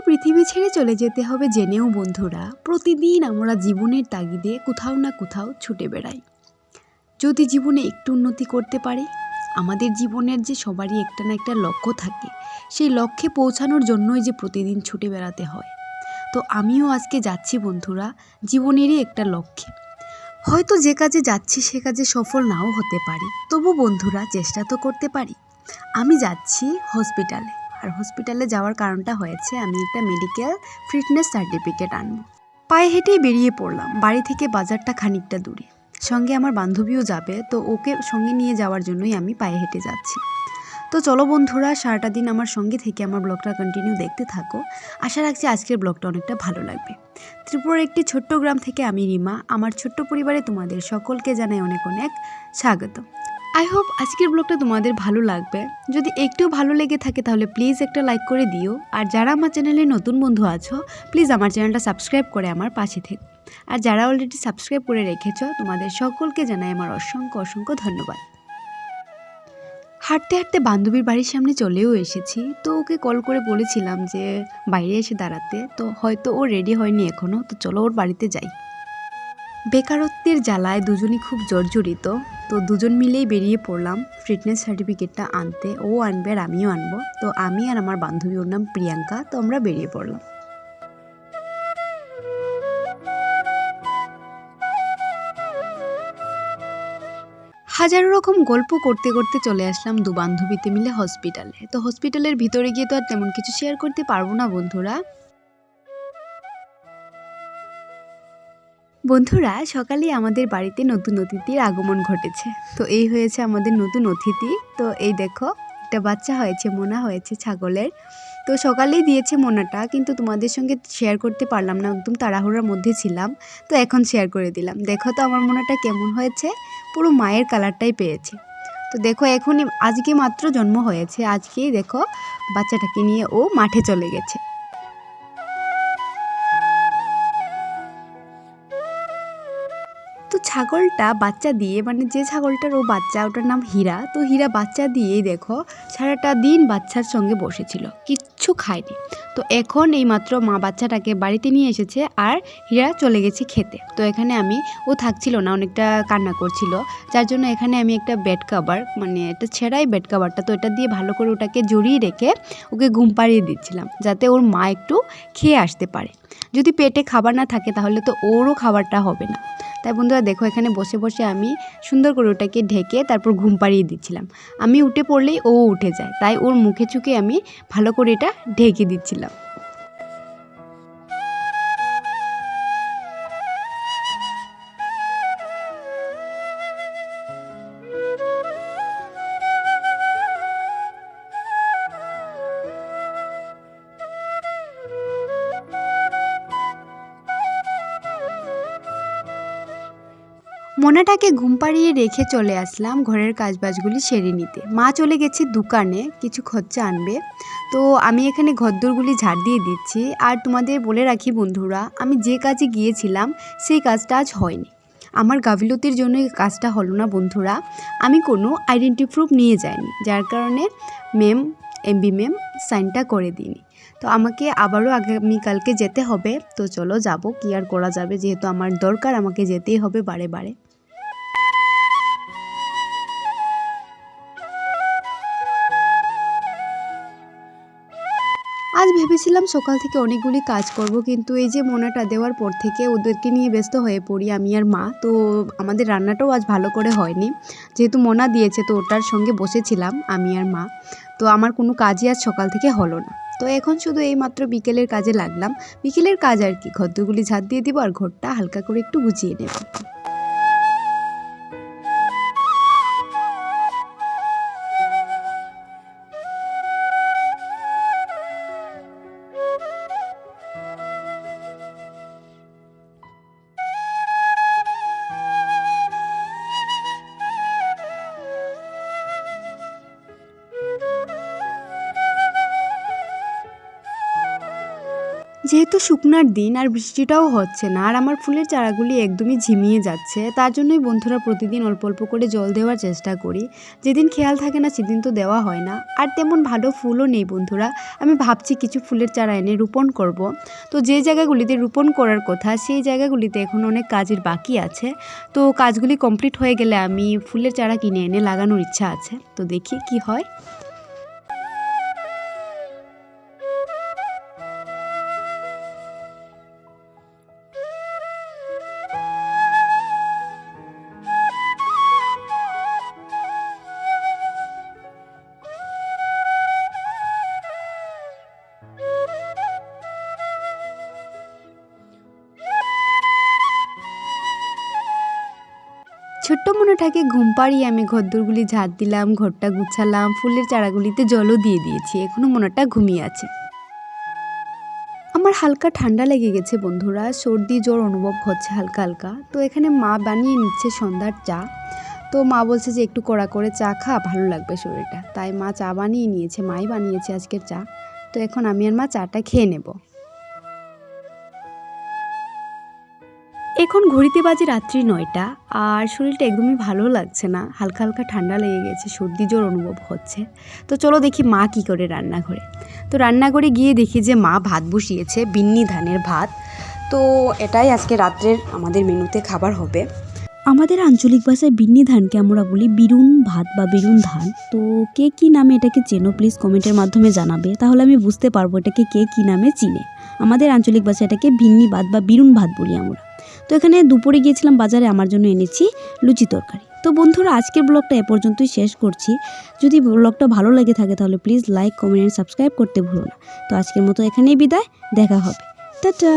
এই পৃথিবী ছেড়ে চলে যেতে হবে জেনেও বন্ধুরা প্রতিদিন আমরা জীবনের তাগিদে কোথাও না কোথাও ছুটে বেড়াই। যদি জীবনে একটু উন্নতি করতে পারি, আমাদের জীবনের যে সবারই একটা না একটা লক্ষ্য থাকে, সেই লক্ষ্যে পৌঁছানোর জন্যই যে প্রতিদিন ছুটে বেড়াতে হয়। তো আমিও আজকে যাচ্ছি বন্ধুরা জীবনেরই একটা লক্ষ্যে। হয়তো যে কাজে যাচ্ছি সে কাজে সফল নাও হতে পারি, তবু বন্ধুরা চেষ্টা তো করতে পারি। আমি যাচ্ছি হসপিটালে, আর হসপিটালে যাওয়ার কারণটা হয়েছে আমি একটা মেডিকেল ফিটনেস সার্টিফিকেট আনবো। পায়ে হেঁটেই বেরিয়ে পড়লাম, বাড়ি থেকে বাজারটা খানিকটা দূরে। সঙ্গে আমার বান্ধবীও যাবে, তো ওকে সঙ্গে নিয়ে যাওয়ার জন্যই আমি পায়ে হেঁটে যাচ্ছি। তো চলো বন্ধুরা, সারাটা দিন আমার সঙ্গে থেকে আমার ব্লগটা কন্টিনিউ দেখতে থাকো। আশা রাখছি আজকের ব্লগটা অনেকটা ভালো লাগবে। ত্রিপুরার একটি ছোট্ট গ্রাম থেকে আমি রিমা, আমার ছোট্ট পরিবারে তোমাদের সকলকে জানাই অনেক অনেক স্বাগত। আই হোপ আজকের ব্লগটা তোমাদের ভালো লাগবে। যদি একটু ভালো লেগে থাকে তাহলে প্লিজ একটা লাইক করে দিও। আর যারা আমার চ্যানেলে নতুন বন্ধু আছো, প্লিজ আমার চ্যানেলটা সাবস্ক্রাইব করে আমার পাশে থেকো। আর যারা অলরেডি সাবস্ক্রাইব করে রেখেছো, তোমাদের সকলকে জানাই আমার অসংখ্য অসংখ্য ধন্যবাদ। হাঁটতে হাঁটতে বান্ধবীর বাড়ির সামনে চলেও এসেছি। তো ওকে কল করে বলেছিলাম যে বাইরে এসে দাঁড়াতে, তো হয়তো ও রেডি হয়নি এখনও, তো চলো ওর বাড়িতে যাই। বেকারত্বের জ্বালায় দুজনই খুব জর্জরিত, তো দুজন মিলেই বেরিয়ে পড়লাম ফিটনেস সার্টিফিকেটটা আনতে। ও আনবে আর আমিও আনবো। তো আমি আর আমার বান্ধবী, ওর নাম প্রিয়াঙ্কা, তো আমরা বেরিয়ে পড়লাম। হাজারো রকম গল্প করতে করতে চলে আসলাম দু বান্ধবীতে মিলে হসপিটালে। তো হসপিটালের ভিতরে গিয়ে তো আর তেমন কিছু শেয়ার করতে পারবো না বন্ধুরা। বন্ধুরা, সকালে আমাদের বাড়িতে নতুন অতিথির আগমন ঘটেছে। তো এই হয়েছে আমাদের নতুন অতিথি। তো এই দেখো, একটা বাচ্চা হয়েছে, মোনা হয়েছে ছাগলের। তো সকালেই দিয়েছে মোনাটা, কিন্তু তোমাদের সঙ্গে শেয়ার করতে পারলাম না, একদম তাড়াহুড়োর মধ্যে ছিলাম। তো এখন শেয়ার করে দিলাম। দেখো তো আমার মোনাটা কেমন হয়েছে, পুরো মায়ের কালারটাই পেয়েছে। তো দেখো, এখনই আজকে মাত্র জন্ম হয়েছে, আজকেই দেখো বাচ্চাটাকে নিয়ে ও মাঠে চলে গেছে। তো ছাগলটা বাচ্চা দিয়ে, মানে যে ছাগলটার ও বাচ্চা, ওটার নাম হীরা। তো হীরা বাচ্চা দিয়েই দেখো সারাটা দিন বাচ্চার সঙ্গে বসেছিল, কিচ্ছু খায়নি। তো এখন এই মাত্র মা বাচ্চাটাকে বাড়িতে নিয়ে এসেছে, আর হীরা চলে গেছে খেতে। তো এখানে ও থাকছিল না, অনেকটা কান্না করছিল, যার জন্য এখানে আমি একটা বেড কাভার, মানে একটা ছেঁড়াই বেড কাভারটা, তো এটা দিয়ে ভালো করে ওটাকে জড়িয়ে রেখে ওকে ঘুম পাড়িয়ে দিচ্ছিলাম, যাতে ওর মা একটু খেয়ে আসতে পারে। যদি পেটে খাবার না থাকে তাহলে তো ওরও খাবারটা হবে না। তাই বন্ধুরা দেখো, এখানে বসে বসে আমি সুন্দর করে ওটাকে ঢেকে তারপর ঘুম পাড়িয়ে দিচ্ছিলাম। আমি উঠে পড়লেই ও উঠে যায়, তাই ওর মুখে চুকে আমি ভালো করে এটা ঢেকে দিচ্ছিলাম। মোনাটাকে ঘুম পাড়িয়ে রেখে চলে আসলাম ঘরের কাজবাজগুলি সেরে নিতে। মা চলে গেছে দোকানে কিছু খরচা আনবে। তো আমি এখানে ঘরদোরগুলি ঝাড় দিয়ে দিচ্ছি। আর তোমাদের বলে রাখি বন্ধুরা, আমি যে কাজে গিয়েছিলাম সেই কাজটা আজ হয়নি। আমার গাফিলতির জন্য এই কাজটা হলো না বন্ধুরা। আমি কোনো আইডেন্টি প্রুফ নিয়ে যাইনি, যার কারণে এমবি ম্যাম সাইনটা করে দিইনি। তো আমাকে আবারও আগামীকালকে যেতে হবে। তো চলো যাব, কি আর করা যাবে, যেহেতু আমার দরকার, আমাকে যেতেই হবে বারে বারে। আজ ভেবেছিলাম সকাল থেকে অনেকগুলি কাজ করব, কিন্তু এই যে মোনাটা দেওয়ার পর থেকে ওদেরকে নিয়ে ব্যস্ত হয়ে পড়ি আমি আর মা। তো আমাদের রান্নাটাও আজ ভালো করে হয়নি, যেহেতু মোনা দিয়েছে, তো ওটার সঙ্গে বসেছিলাম আমি আর মা। তো আমার কোনো কাজই আজ সকাল থেকে হলো না। তো এখন শুধু এই মাত্র বিকেলের কাজে লাগলাম। বিকেলের কাজ আর কি, ঘরদোরগুলি ঝাড় দিয়ে দিব আর ঘরটা হালকা করে একটু গুছিয়ে নেব। যেহেতু শুকনার দিন আর বৃষ্টিটাও হচ্ছে না আর আমার ফুলের চারাগুলি একদমই ঝিমিয়ে যাচ্ছে, তার জন্যই বন্ধুরা প্রতিদিন অল্প অল্প করে জল দেওয়ার চেষ্টা করি। যেদিন খেয়াল থাকে না সেদিন তো দেওয়া হয় না। আর তেমন ভালো ফুলও নেই বন্ধুরা। আমি ভাবছি কিছু ফুলের চারা এনে রোপণ করব। তো যে জায়গাগুলিতে রোপণ করার কথা সেই জায়গাগুলিতে এখন অনেক কাজের বাকি আছে। তো কাজগুলি কমপ্লিট হয়ে গেলে আমি ফুলের চারা কিনে এনে লাগানোর ইচ্ছা আছে। তো দেখি কি হয়। ছোট্ট মনেটাকে ঘুম পাড়িয়ে আমি ঘরদোরগুলি ঝাড় দিলাম, ঘরটা গুছালাম, ফুলের চারাগুলিতে জলও দিয়ে দিয়েছি। এখনও মনটা ঘুমিয়ে আছে। আমার হালকা ঠান্ডা লেগে গেছে বন্ধুরা, সর্দি জ্বর অনুভব হচ্ছে হালকা হালকা। তো এখানে মা বানিয়ে নিচ্ছে সন্ধ্যার চা। তো মা বলছে যে একটু কড়া করে চা খা, ভালো লাগবে শরীরটা। তাই মা চা বানিয়ে নিয়েছে, মাই বানিয়েছে আজকের চা। তো এখন আমি আর মা চাটা খেয়ে নেব। এখন ঘড়িতে বাজে রাত্রি 9টা আর শরীরটা একদমই ভালো লাগছে না, হালকা হালকা ঠান্ডা লেগে গেছে, সর্দি জ্বর অনুভব হচ্ছে। তো চলো দেখি মা কি করে রান্নাঘরে। তো রান্নাঘরে গিয়ে দেখি যে মা ভাত বসিয়েছে, বিন্নি ধানের ভাত। তো এটাই আজকে রাত্রের আমাদের মেনুতে খাবার হবে। আমাদের আঞ্চলিক ভাষায় বিন্নি ধানকে আমরা বলি বিরুন ভাত বা বিরুন ধান। তো কে কী নামে এটাকে চেনো প্লিজ কমেন্টের মাধ্যমে জানাবে, তাহলে আমি বুঝতে পারবো এটাকে কে কী নামে চিনে। আমাদের আঞ্চলিক ভাষায় এটাকে বিন্নি ভাত বা বিরুন ভাত বলি আমরা। তো এখানে দুপুরে গিয়েছিলাম বাজারে, আমার জন্য এনেছি লুচি তরকারি। তো বন্ধুরা আজকের ব্লগটা এ পর্যন্তই শেষ করছি। যদি ব্লগটা ভালো লেগে থাকে তাহলে please like comment and subscribe করতে ভুলো না। তো আজকের মতো এখানেই বিদায়, দেখা হবে, টাটা।